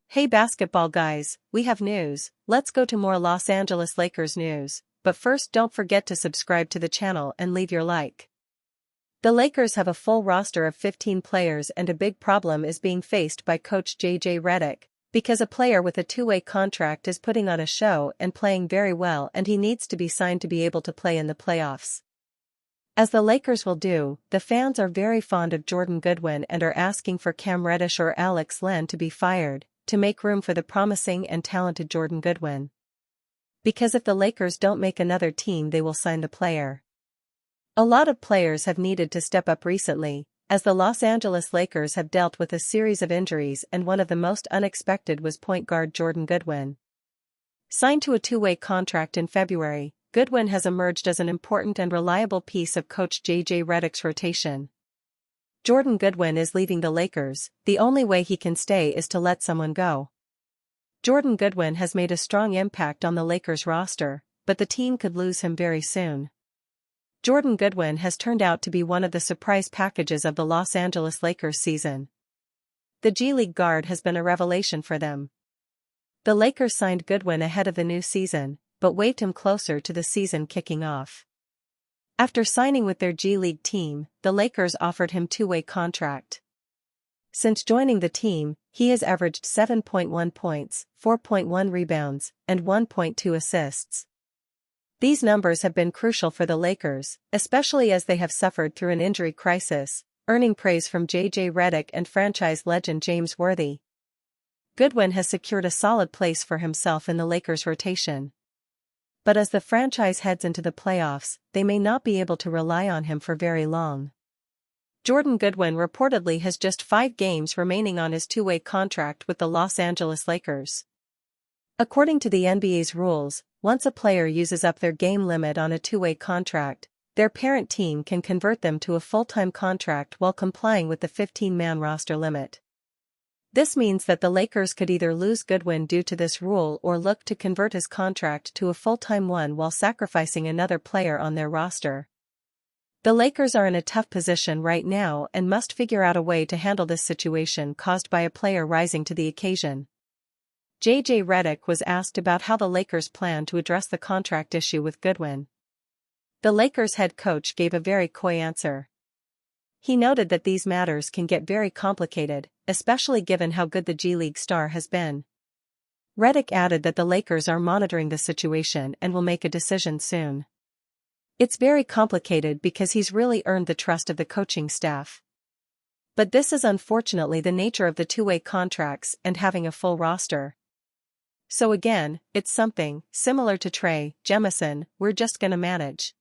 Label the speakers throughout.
Speaker 1: Hey basketball guys, we have news. Let's go to more Los Angeles Lakers news, but first don't forget to subscribe to the channel and leave your like. The Lakers have a full roster of 15 players, and a big problem is being faced by coach JJ Redick, because a player with a two-way contract is putting on a show and playing very well, and he needs to be signed to be able to play in the playoffs. As the Lakers will do, the fans are very fond of Jordan Goodwin and are asking for Cam Reddish or Alex Len to be fired, to make room for the promising and talented Jordan Goodwin. Because if the Lakers don't make another team, they will sign the player. A lot of players have needed to step up recently, as the Los Angeles Lakers have dealt with a series of injuries, and one of the most unexpected was point guard Jordan Goodwin. Signed to a two-way contract in February, Goodwin has emerged as an important and reliable piece of coach JJ Redick's rotation. Jordan Goodwin is leaving the Lakers. The only way he can stay is to let someone go. Jordan Goodwin has made a strong impact on the Lakers roster, but the team could lose him very soon. Jordan Goodwin has turned out to be one of the surprise packages of the Los Angeles Lakers season. The G League guard has been a revelation for them. The Lakers signed Goodwin ahead of the new season, but waived him closer to the season kicking off. After signing with their G League team, the Lakers offered him a two-way contract. Since joining the team, he has averaged 7.1 points, 4.1 rebounds, and 1.2 assists. These numbers have been crucial for the Lakers, especially as they have suffered through an injury crisis, earning praise from JJ Redick and franchise legend James Worthy. Goodwin has secured a solid place for himself in the Lakers' rotation. But as the franchise heads into the playoffs, they may not be able to rely on him for very long. Jordan Goodwin reportedly has just 5 games remaining on his two-way contract with the Los Angeles Lakers. According to the NBA's rules, once a player uses up their game limit on a two-way contract, their parent team can convert them to a full-time contract while complying with the 15-man roster limit. This means that the Lakers could either lose Goodwin due to this rule or look to convert his contract to a full-time one while sacrificing another player on their roster. The Lakers are in a tough position right now and must figure out a way to handle this situation caused by a player rising to the occasion. JJ Redick was asked about how the Lakers plan to address the contract issue with Goodwin. The Lakers head coach gave a very coy answer. He noted that these matters can get very complicated, especially given how good the G League star has been. Redick added that the Lakers are monitoring the situation and will make a decision soon. It's very complicated because he's really earned the trust of the coaching staff. But this is unfortunately the nature of the two-way contracts and having a full roster. So again, it's something similar to Trey Jemison, we're just gonna manage.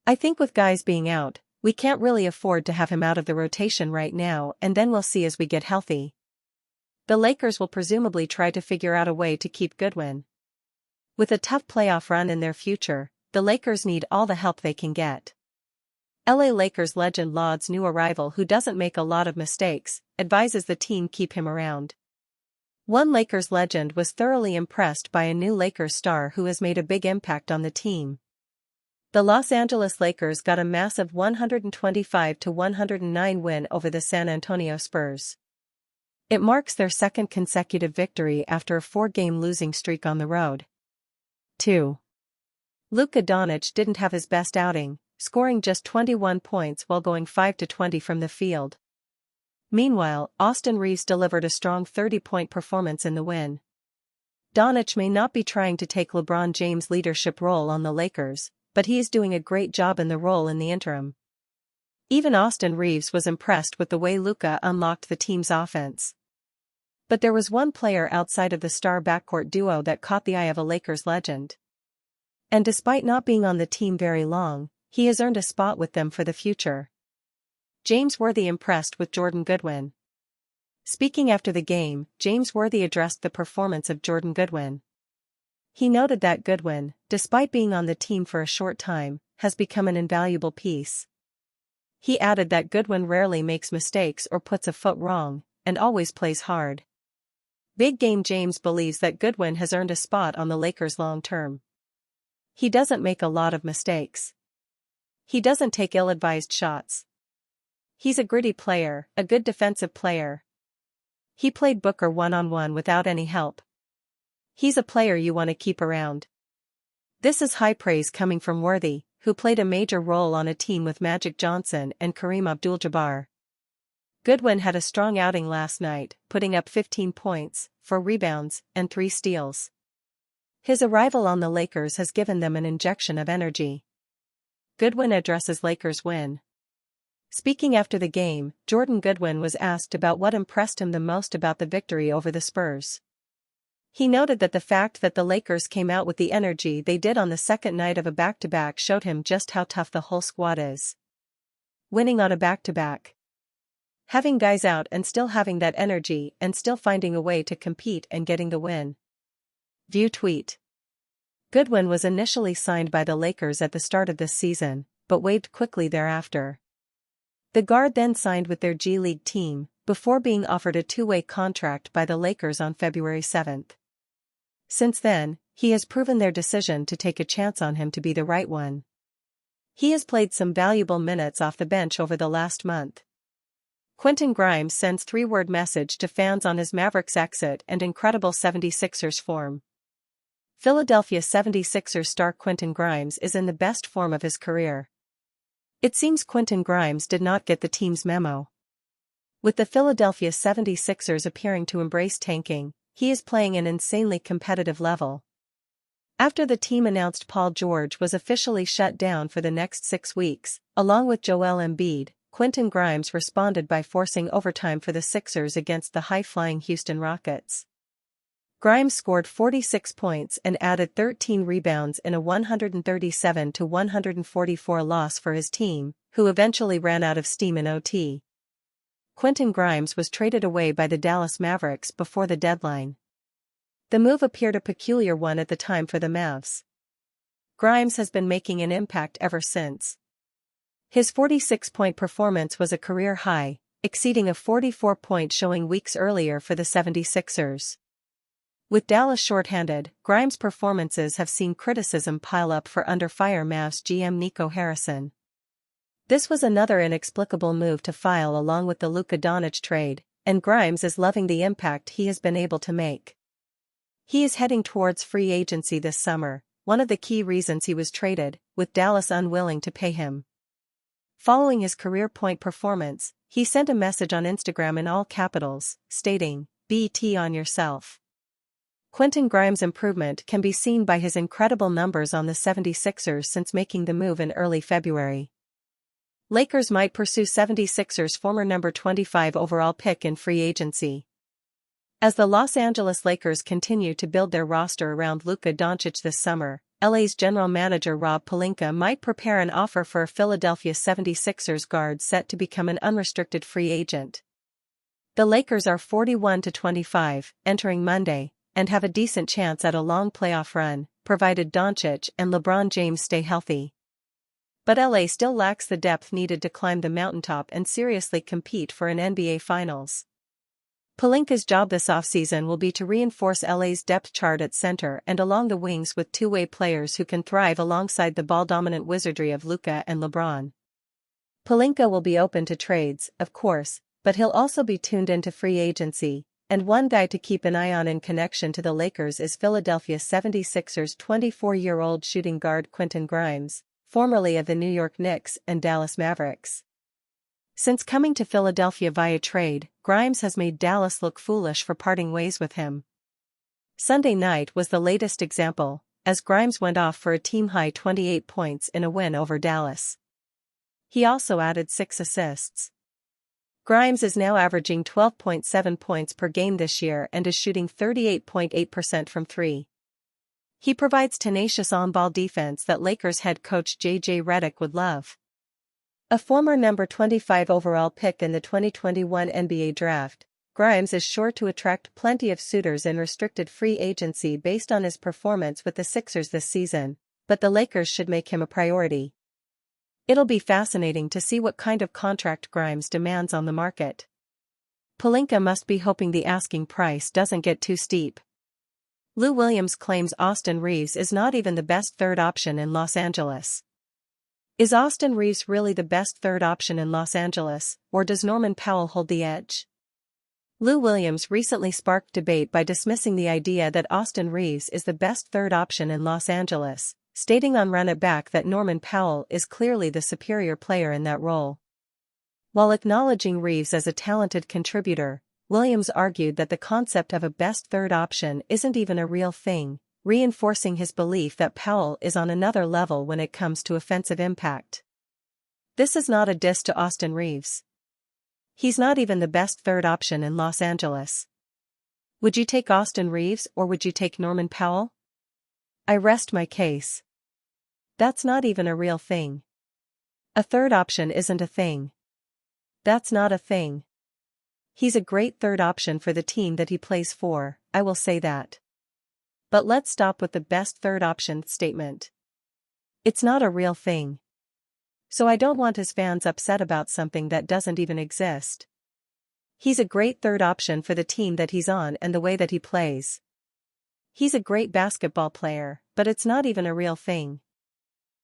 Speaker 1: I think with guys being out, we can't really afford to have him out of the rotation right now, and then we'll see as we get healthy. The Lakers will presumably try to figure out a way to keep Goodwin. With a tough playoff run in their future, the Lakers need all the help they can get. LA Lakers legend lauds new arrival who doesn't make a lot of mistakes, advises the team keep him around. One Lakers legend was thoroughly impressed by a new Lakers star who has made a big impact on the team. The Los Angeles Lakers got a massive 125-109 win over the San Antonio Spurs. It marks their second consecutive victory after a 4-game losing streak on the road. 2. Luka Doncic didn't have his best outing, scoring just 21 points while going 5-20 from the field. Meanwhile, Austin Reeves delivered a strong 30-point performance in the win. Doncic may not be trying to take LeBron James' leadership role on the Lakers, but he is doing a great job in the role in the interim. Even Austin Reeves was impressed with the way Luka unlocked the team's offense. But there was one player outside of the star backcourt duo that caught the eye of a Lakers legend. And despite not being on the team very long, he has earned a spot with them for the future. James Worthy impressed with Jordan Goodwin. Speaking after the game, James Worthy addressed the performance of Jordan Goodwin. He noted that Goodwin, despite being on the team for a short time, has become an invaluable piece. He added that Goodwin rarely makes mistakes or puts a foot wrong, and always plays hard. Big Game James believes that Goodwin has earned a spot on the Lakers long term. He doesn't make a lot of mistakes. He doesn't take ill-advised shots. He's a gritty player, a good defensive player. He played Booker one-on-one without any help. He's a player you want to keep around. This is high praise coming from Worthy, who played a major role on a team with Magic Johnson and Kareem Abdul-Jabbar. Goodwin had a strong outing last night, putting up 15 points, 4 rebounds, and 3 steals. His arrival on the Lakers has given them an injection of energy. Goodwin addresses Lakers win. Speaking after the game, Jordan Goodwin was asked about what impressed him the most about the victory over the Spurs. He noted that the fact that the Lakers came out with the energy they did on the second night of a back-to-back showed him just how tough the whole squad is. Winning on a back-to-back. Having guys out and still having that energy and still finding a way to compete and getting the win. View tweet. Goodwin was initially signed by the Lakers at the start of this season, but waived quickly thereafter. The guard then signed with their G League team, before being offered a two-way contract by the Lakers on February 7. Since then, he has proven their decision to take a chance on him to be the right one. He has played some valuable minutes off the bench over the last month. Quentin Grimes sends three-word message to fans on his Mavericks exit and incredible 76ers form. Philadelphia 76ers star Quentin Grimes is in the best form of his career. It seems Quentin Grimes did not get the team's memo. With the Philadelphia 76ers appearing to embrace tanking, he is playing an insanely competitive level. After the team announced Paul George was officially shut down for the next 6 weeks, along with Joel Embiid, Quentin Grimes responded by forcing overtime for the Sixers against the high-flying Houston Rockets. Grimes scored 46 points and added 13 rebounds in a 137-144 loss for his team, who eventually ran out of steam in OT. Quentin Grimes was traded away by the Dallas Mavericks before the deadline. The move appeared a peculiar one at the time for the Mavs. Grimes has been making an impact ever since. His 46-point performance was a career high, exceeding a 44-point showing weeks earlier for the 76ers. With Dallas shorthanded, Grimes' performances have seen criticism pile up for under fire Mavs GM Nico Harrison. This was another inexplicable move to file along with the Luka Doncic trade, and Grimes is loving the impact he has been able to make. He is heading towards free agency this summer, one of the key reasons he was traded, with Dallas unwilling to pay him. Following his career point performance, he sent a message on Instagram in all capitals, stating, "Bet on yourself." Quentin Grimes' improvement can be seen by his incredible numbers on the 76ers since making the move in early February. Lakers might pursue 76ers' former number 25 overall pick in free agency. As the Los Angeles Lakers continue to build their roster around Luka Doncic this summer, LA's general manager Rob Pelinka might prepare an offer for a Philadelphia 76ers guard set to become an unrestricted free agent. The Lakers are 41-25, entering Monday, and have a decent chance at a long playoff run, provided Doncic and LeBron James stay healthy. But LA still lacks the depth needed to climb the mountaintop and seriously compete for an NBA Finals. Pelinka's job this offseason will be to reinforce LA's depth chart at center and along the wings with two-way players who can thrive alongside the ball-dominant wizardry of Luka and LeBron. Pelinka will be open to trades, of course, but he'll also be tuned into free agency, and one guy to keep an eye on in connection to the Lakers is Philadelphia 76ers 24-year-old shooting guard Quentin Grimes, formerly of the New York Knicks and Dallas Mavericks. Since coming to Philadelphia via trade, Grimes has made Dallas look foolish for parting ways with him. Sunday night was the latest example, as Grimes went off for a team-high 28 points in a win over Dallas. He also added 6 assists. Grimes is now averaging 12.7 points per game this year and is shooting 38.8% from 3. He provides tenacious on-ball defense that Lakers head coach J.J. Redick would love. A former number 25 overall pick in the 2021 NBA Draft, Grimes is sure to attract plenty of suitors in restricted free agency based on his performance with the Sixers this season, but the Lakers should make him a priority. It'll be fascinating to see what kind of contract Grimes demands on the market. Pelinka must be hoping the asking price doesn't get too steep. Lou Williams claims Austin Reaves is not even the best third option in Los Angeles. Is Austin Reaves really the best third option in Los Angeles, or does Norman Powell hold the edge? Lou Williams recently sparked debate by dismissing the idea that Austin Reaves is the best third option in Los Angeles, stating on Run It Back that Norman Powell is clearly the superior player in that role. While acknowledging Reaves as a talented contributor, Williams argued that the concept of a best third option isn't even a real thing, reinforcing his belief that Powell is on another level when it comes to offensive impact. This is not a diss to Austin Reaves. He's not even the best third option in Los Angeles. Would you take Austin Reaves or would you take Norman Powell? I rest my case. That's not even a real thing. A third option isn't a thing. That's not a thing. He's a great third option for the team that he plays for, I will say that. But let's stop with the best third option statement. It's not a real thing. So I don't want his fans upset about something that doesn't even exist. He's a great third option for the team that he's on and the way that he plays. He's a great basketball player, but it's not even a real thing.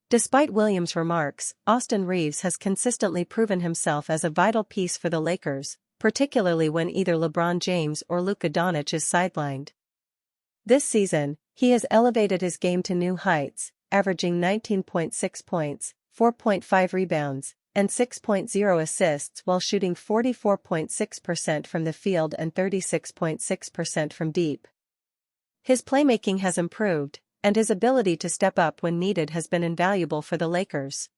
Speaker 1: Despite Williams' remarks, Austin Reaves has consistently proven himself as a vital piece for the Lakers, particularly when either LeBron James or Luka Doncic is sidelined. This season, he has elevated his game to new heights, averaging 19.6 points, 4.5 rebounds, and 6.0 assists while shooting 44.6% from the field and 36.6% from deep. His playmaking has improved, and his ability to step up when needed has been invaluable for the Lakers.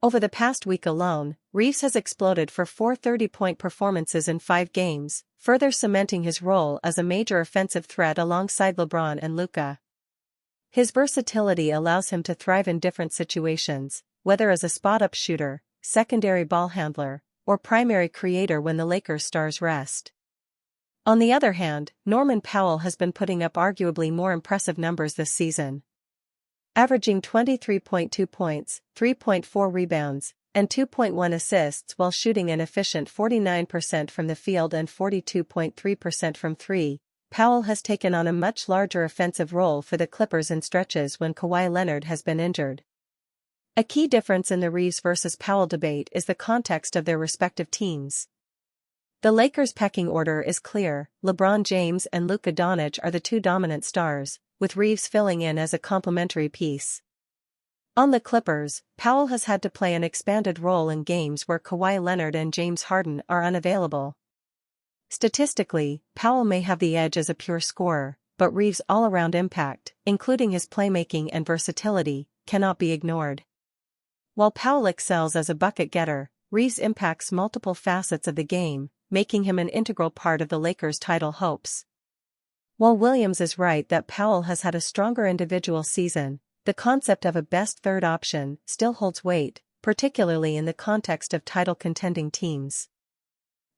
Speaker 1: Over the past week alone, Reaves has exploded for 4 30-point performances in 5 games, further cementing his role as a major offensive threat alongside LeBron and Luka. His versatility allows him to thrive in different situations, whether as a spot-up shooter, secondary ball handler, or primary creator when the Lakers' stars rest. On the other hand, Norman Powell has been putting up arguably more impressive numbers this season. Averaging 23.2 points, 3.4 rebounds, and 2.1 assists while shooting an efficient 49% from the field and 42.3% from three, Powell has taken on a much larger offensive role for the Clippers in stretches when Kawhi Leonard has been injured. A key difference in the Reaves versus Powell debate is the context of their respective teams. The Lakers' pecking order is clear: LeBron James and Luka Doncic are the two dominant stars, with Reaves filling in as a complementary piece. On the Clippers, Powell has had to play an expanded role in games where Kawhi Leonard and James Harden are unavailable. Statistically, Powell may have the edge as a pure scorer, but Reaves' all-around impact, including his playmaking and versatility, cannot be ignored. While Powell excels as a bucket-getter, Reaves impacts multiple facets of the game, making him an integral part of the Lakers' title hopes. While Williams is right that Powell has had a stronger individual season, the concept of a best third option still holds weight, particularly in the context of title-contending teams.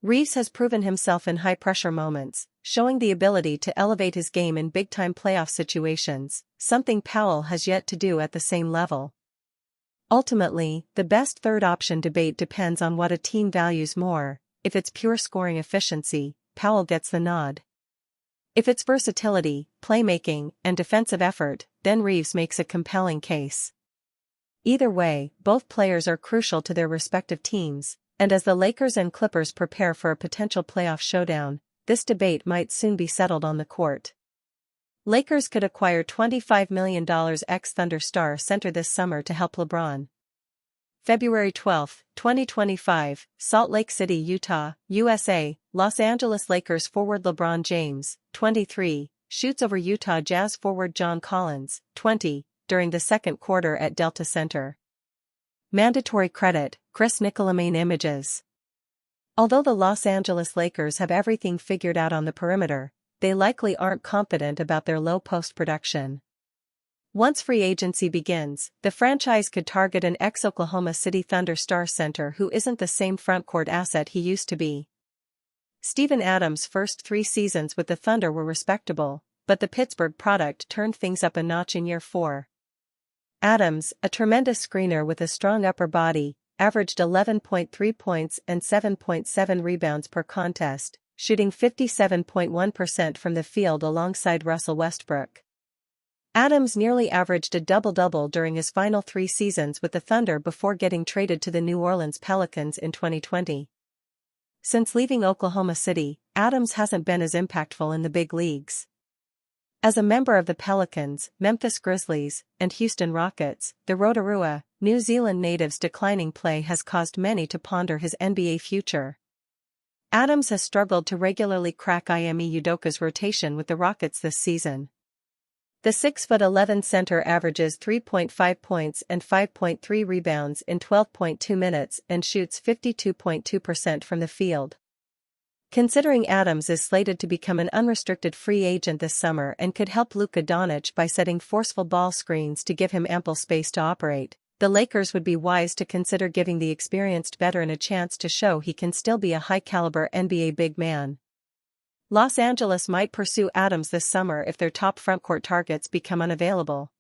Speaker 1: Reaves has proven himself in high-pressure moments, showing the ability to elevate his game in big-time playoff situations, something Powell has yet to do at the same level. Ultimately, the best third option debate depends on what a team values more. If it's pure scoring efficiency, Powell gets the nod. If it's versatility, playmaking, and defensive effort, then Reaves makes a compelling case. Either way, both players are crucial to their respective teams, and as the Lakers and Clippers prepare for a potential playoff showdown, this debate might soon be settled on the court. Lakers could acquire $25 million ex-Thunder star center this summer to help LeBron. February 12, 2025, Salt Lake City, Utah, USA. Los Angeles Lakers forward LeBron James, 23, shoots over Utah Jazz forward John Collins, 20, during the second quarter at Delta Center. Mandatory credit: Chris Nicolamain Images. Although the Los Angeles Lakers have everything figured out on the perimeter, they likely aren't confident about their low post production. Once free agency begins, the franchise could target an ex-Oklahoma City Thunder star center who isn't the same frontcourt asset he used to be. Steven Adams' first 3 seasons with the Thunder were respectable, but the Pittsburgh product turned things up a notch in year 4. Adams, a tremendous screener with a strong upper body, averaged 11.3 points and 7.7 rebounds per contest, shooting 57.1% from the field alongside Russell Westbrook. Adams nearly averaged a double-double during his final 3 seasons with the Thunder before getting traded to the New Orleans Pelicans in 2020. Since leaving Oklahoma City, Adams hasn't been as impactful in the big leagues. As a member of the Pelicans, Memphis Grizzlies, and Houston Rockets, the Rotorua, New Zealand native's declining play has caused many to ponder his NBA future. Adams has struggled to regularly crack Ime Udoka's rotation with the Rockets this season. The 6'11" center averages 3.5 points and 5.3 rebounds in 12.2 minutes and shoots 52.2% from the field. Considering Adams is slated to become an unrestricted free agent this summer and could help Luka Doncic by setting forceful ball screens to give him ample space to operate, the Lakers would be wise to consider giving the experienced veteran a chance to show he can still be a high-caliber NBA big man. Los Angeles might pursue Adams this summer if their top frontcourt targets become unavailable.